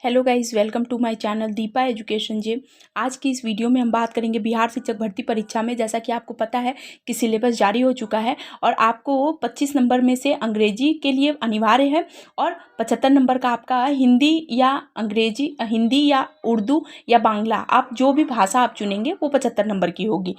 Hello guys, welcome to my channel Deepa education जे। आज की इस वीडियो में हम बात करेंगे बिहार शिक्षक भर्ती परीक्षा में। जैसा कि आपको पता है कि सिलेबस जारी हो चुका है और आपको 25 नंबर में से अंग्रेजी के लिए अनिवार्य है और 75 नंबर का आपका हिंदी या अंग्रेजी, हिंदी या उर्दू या बांग्ला, आप जो भी भाषा आप चुनेंगे वो 75 नंबर की होगी।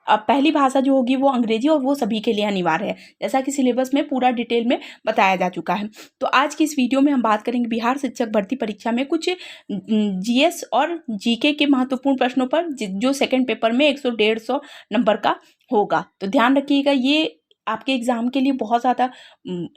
अब पहली भाषा जो होगी वो अंग्रेजी और वो सभी के लिए अनिवार्य है, जैसा कि सिलेबस में पूरा डिटेल में बताया जा चुका है। तो आज की इस वीडियो में हम बात करेंगे बिहार शिक्षक भर्ती परीक्षा में कुछ जीएस और जीके के महत्वपूर्ण प्रश्नों पर, जो सेकंड पेपर में 100-150 नंबर का होगा। तो ध्यान रखिएगा, ये आपके एग्जाम के लिए बहुत ज़्यादा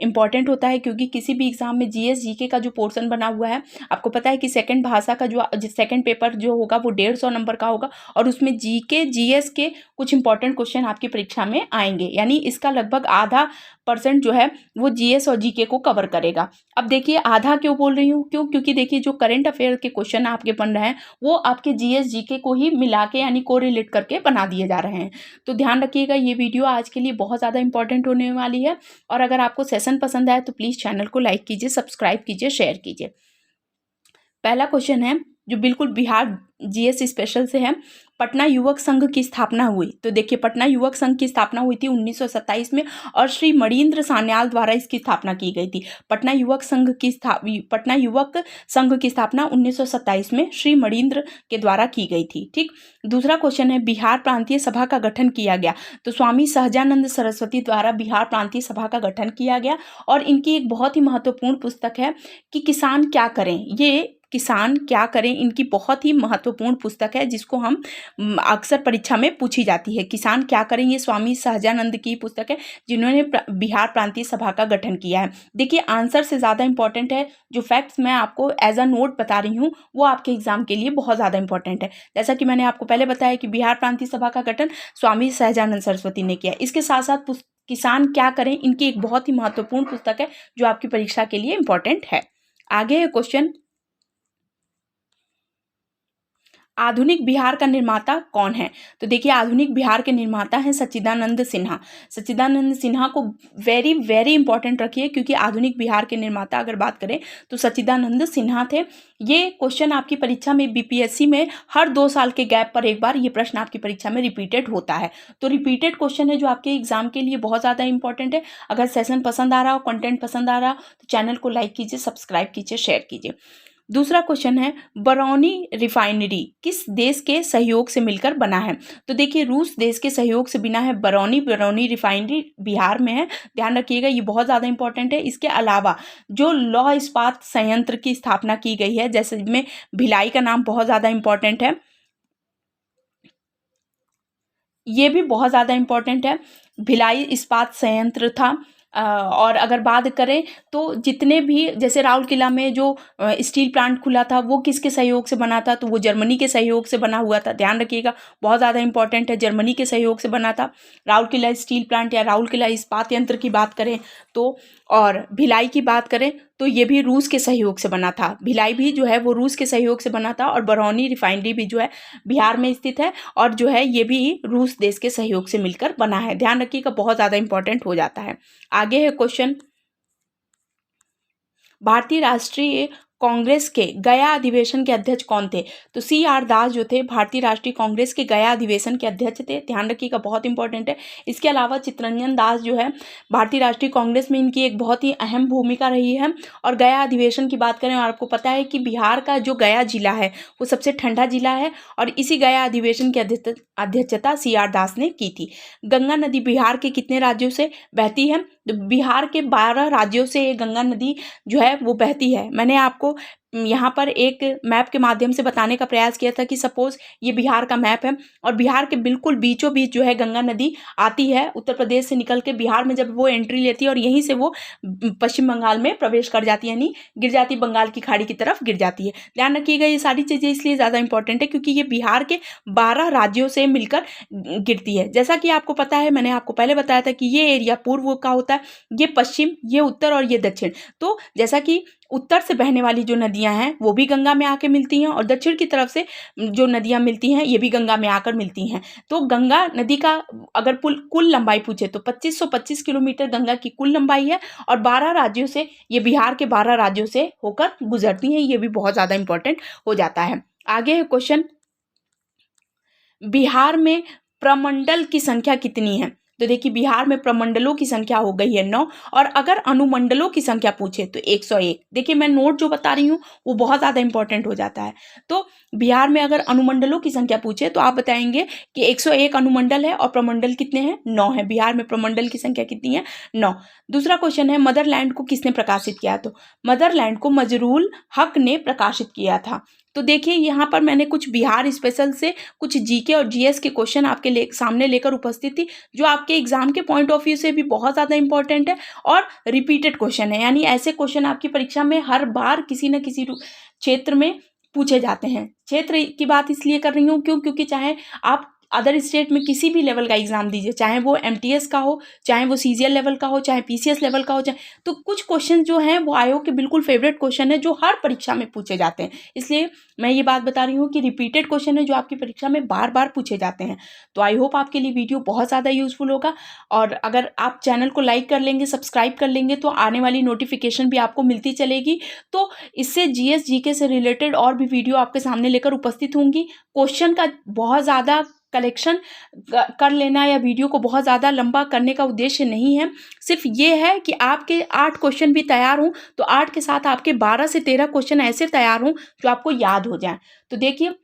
इम्पॉर्टेंट होता है, क्योंकि किसी भी एग्जाम में जीएस जीके का जो पोर्शन बना हुआ है, आपको पता है कि सेकंड भाषा का जो सेकंड पेपर जो होगा वो 150 नंबर का होगा और उसमें जीके जीएस के कुछ इंपॉर्टेंट क्वेश्चन आपकी परीक्षा में आएंगे। यानी इसका लगभग आधा % जो है वो जीएस और जीके को कवर करेगा। अब देखिए, आधा क्यों बोल रही हूँ, क्योंकि देखिए जो करंट अफेयर के क्वेश्चन आपके बन रहे हैं वो आपके जीएस जीके को ही मिला के यानी कोरिलेट करके बना दिए जा रहे हैं। तो ध्यान रखिएगा, ये वीडियो आज के लिए बहुत ज़्यादा इंपॉर्टेंट होने वाली है। और अगर आपको सेशन पसंद आए तो प्लीज़ चैनल को लाइक कीजिए, सब्सक्राइब कीजिए, शेयर कीजिए। पहला क्वेश्चन है जो बिल्कुल बिहार जीएस स्पेशल से है, पटना युवक संघ की स्थापना हुई। तो देखिए, पटना युवक संघ की स्थापना हुई थी 1927 में और श्री मणिन्द्र सान्याल द्वारा इसकी स्थापना की गई थी। पटना युवक संघ की स्थापना 1927 में श्री मणिन्द्र के द्वारा की गई थी। ठीक। दूसरा क्वेश्चन है, बिहार प्रांतीय सभा का गठन किया गया। तो स्वामी सहजानंद सरस्वती द्वारा बिहार प्रांतीय सभा का गठन किया गया और इनकी एक बहुत ही महत्वपूर्ण पुस्तक है कि किसान क्या करें। ये किसान क्या करें इनकी बहुत ही महत्वपूर्ण पुस्तक है, जिसको हम अक्सर परीक्षा में पूछी जाती है। किसान क्या करें, ये स्वामी सहजानंद की पुस्तक है जिन्होंने बिहार प्रांतीय सभा का गठन किया है। देखिए, आंसर से ज़्यादा इंपॉर्टेंट है जो फैक्ट्स मैं आपको एज अ नोट बता रही हूँ, वो आपके एग्जाम के लिए बहुत ज़्यादा इंपॉर्टेंट है। जैसा कि मैंने आपको पहले बताया कि बिहार प्रांतीय सभा का गठन स्वामी सहजानंद सरस्वती ने किया। इसके साथ साथ किसान क्या करें इनकी एक बहुत ही महत्वपूर्ण पुस्तक है जो आपकी परीक्षा के लिए इंपॉर्टेंट है। आगे है क्वेश्चन, आधुनिक बिहार का निर्माता कौन है। तो देखिए, आधुनिक बिहार के निर्माता हैं सच्चिदानंद सिन्हा। सच्चिदानंद सिन्हा को वेरी वेरी इंपॉर्टेंट रखिए, क्योंकि आधुनिक बिहार के निर्माता अगर बात करें तो सच्चिदानंद सिन्हा थे। ये क्वेश्चन आपकी परीक्षा में बीपीएससी में हर 2 साल के गैप पर एक बार ये प्रश्न आपकी परीक्षा में रिपीटेड होता है। तो रिपीटेड क्वेश्चन है जो आपके एग्जाम के लिए बहुत ज़्यादा इंपॉर्टेंट है। अगर सेशन पसंद आ रहा हो, कंटेंट पसंद आ रहा हो तो चैनल को लाइक कीजिए, सब्सक्राइब कीजिए, शेयर कीजिए। दूसरा क्वेश्चन है, बरौनी रिफाइनरी किस देश के सहयोग से मिलकर बना है। तो देखिए, रूस देश के सहयोग से बना है बरौनी रिफाइनरी बिहार में है। ध्यान रखिएगा, ये बहुत ज़्यादा इंपॉर्टेंट है। इसके अलावा जो लौह इस्पात संयंत्र की स्थापना की गई है, जैसे में भिलाई का नाम बहुत ज़्यादा इंपॉर्टेंट है, ये भी बहुत ज़्यादा इंपॉर्टेंट है। भिलाई इस्पात संयंत्र था। और अगर बात करें तो जितने भी, जैसे राउर किला में जो स्टील प्लांट खुला था वो किसके सहयोग से बना था, तो वो जर्मनी के सहयोग से बना हुआ था। ध्यान रखिएगा, बहुत ज़्यादा इंपॉर्टेंट है, जर्मनी के सहयोग से बना था राउर किला स्टील प्लांट या राउर किला इस्पात यंत्र की बात करें तो। और भिलाई की बात करें तो ये भी रूस के सहयोग से बना था। भिलाई भी जो है वो रूस के सहयोग से बना था और बरौनी रिफाइनरी भी जो है बिहार में स्थित है और जो है ये भी रूस देश के सहयोग से मिलकर बना है। ध्यान रखिएगा, बहुत ज़्यादा इंपॉर्टेंट हो जाता है। आगे है क्वेश्चन, भारतीय राष्ट्रीय कांग्रेस के गया अधिवेशन के अध्यक्ष कौन थे। तो CR दास जो थे भारतीय राष्ट्रीय कांग्रेस के गया अधिवेशन के अध्यक्ष थे। ध्यान रखिएगा, बहुत इंपॉर्टेंट है। इसके अलावा चित्तरंजन दास जो है भारतीय राष्ट्रीय कांग्रेस में इनकी एक बहुत ही अहम भूमिका रही है। और गया अधिवेशन की बात करें, और आपको पता है कि बिहार का जो गया जिला है वो सबसे ठंडा जिला है और इसी गया अधिवेशन की अध्यक्षता CR दास ने की थी। गंगा नदी बिहार के कितने राज्यों से बहती है। तो बिहार के 12 राज्यों से ये गंगा नदी जो है वो बहती है। मैंने आपको यहाँ पर एक मैप के माध्यम से बताने का प्रयास किया था कि सपोज ये बिहार का मैप है और बिहार के बिल्कुल बीचों बीच जो है गंगा नदी आती है उत्तर प्रदेश से निकल के बिहार में, जब वो एंट्री लेती है और यहीं से वो पश्चिम बंगाल में प्रवेश कर जाती है, यानी गिर जाती, बंगाल की खाड़ी की तरफ गिर जाती है। ध्यान रखिएगा, ये सारी चीज़ें इसलिए ज़्यादा इंपॉर्टेंट है क्योंकि ये बिहार के 12 राज्यों से मिलकर गिरती है। जैसा कि आपको पता है, मैंने आपको पहले बताया था कि ये एरिया पूर्व का होता है, ये पश्चिम, ये उत्तर और ये दक्षिण। तो जैसा कि उत्तर से बहने वाली जो नदियाँ नदियां हैं वो भी गंगा में आके मिलती हैं, और दक्षिण की तरफ से जो नदियां मिलती हैं ये भी गंगा में आकर मिलती हैं। तो गंगा नदी का अगर कुल लंबाई पूछे तो 2525 किलोमीटर गंगा की कुल लंबाई है, और 12 राज्यों से, ये बिहार के 12 राज्यों से होकर गुजरती हैं। ये भी बहुत ज़्यादा इंपॉर्टेंट हो जाता है। आगे है क्वेश्चन, बिहार में प्रमंडल की संख्या कितनी है? तो देखिए बिहार में प्रमंडलों की संख्या हो गई है 9, और अगर अनुमंडलों की संख्या पूछे तो 101। देखिए मैं नोट जो बता रही हूँ वो बहुत ज़्यादा इंपॉर्टेंट हो जाता है। तो बिहार में अगर अनुमंडलों की संख्या पूछे तो आप बताएंगे कि 101 अनुमंडल है, और प्रमंडल कितने हैं? 9 है। बिहार में प्रमंडल की संख्या कितनी है? 9। दूसरा क्वेश्चन है, मदरलैंड को किसने प्रकाशित किया? तो मदरलैंड को मजरूल हक ने प्रकाशित किया था। तो देखिए यहाँ पर मैंने कुछ बिहार स्पेशल से कुछ जीके और जीएस के क्वेश्चन आपके सामने लेकर उपस्थित थी, जो आपके एग्जाम के पॉइंट ऑफ व्यू से भी बहुत ज़्यादा इंपॉर्टेंट है और रिपीटेड क्वेश्चन है। यानी ऐसे क्वेश्चन आपकी परीक्षा में हर बार किसी न किसी क्षेत्र में पूछे जाते हैं। क्षेत्र की बात इसलिए कर रही हूँ क्योंकि चाहे आप अदर स्टेट में किसी भी लेवल का एग्जाम दीजिए, चाहे वो एमटीएस का हो, चाहे वो सीजीएल लेवल का हो, चाहे पीसीएस लेवल का हो, चाहे, तो कुछ क्वेश्चन जो हैं वो आयोग के बिल्कुल फेवरेट क्वेश्चन है जो हर परीक्षा में पूछे जाते हैं। इसलिए मैं ये बात बता रही हूँ कि रिपीटेड क्वेश्चन है जो आपकी परीक्षा में बार बार पूछे जाते हैं। तो आई होप आपके लिए वीडियो बहुत ज़्यादा यूजफुल होगा, और अगर आप चैनल को लाइक कर लेंगे, सब्सक्राइब कर लेंगे, तो आने वाली नोटिफिकेशन भी आपको मिलती चलेगी। तो इससे जीएस जीके से रिलेटेड और भी वीडियो आपके सामने लेकर उपस्थित होंगी। क्वेश्चन का बहुत ज़्यादा कलेक्शन कर लेना या वीडियो को बहुत ज़्यादा लंबा करने का उद्देश्य नहीं है, सिर्फ ये है कि आपके 8 क्वेश्चन भी तैयार हों, तो 8 के साथ आपके 12 से 13 क्वेश्चन ऐसे तैयार हों जो आपको याद हो जाएं। तो देखिए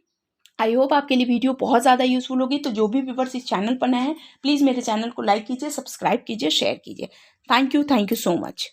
आई होप आपके लिए वीडियो बहुत ज़्यादा यूजफुल होगी। तो जो भी व्यूअर्स इस चैनल पर नए हैं, प्लीज़ मेरे चैनल को लाइक कीजिए, सब्सक्राइब कीजिए, शेयर कीजिए। Thank you so much.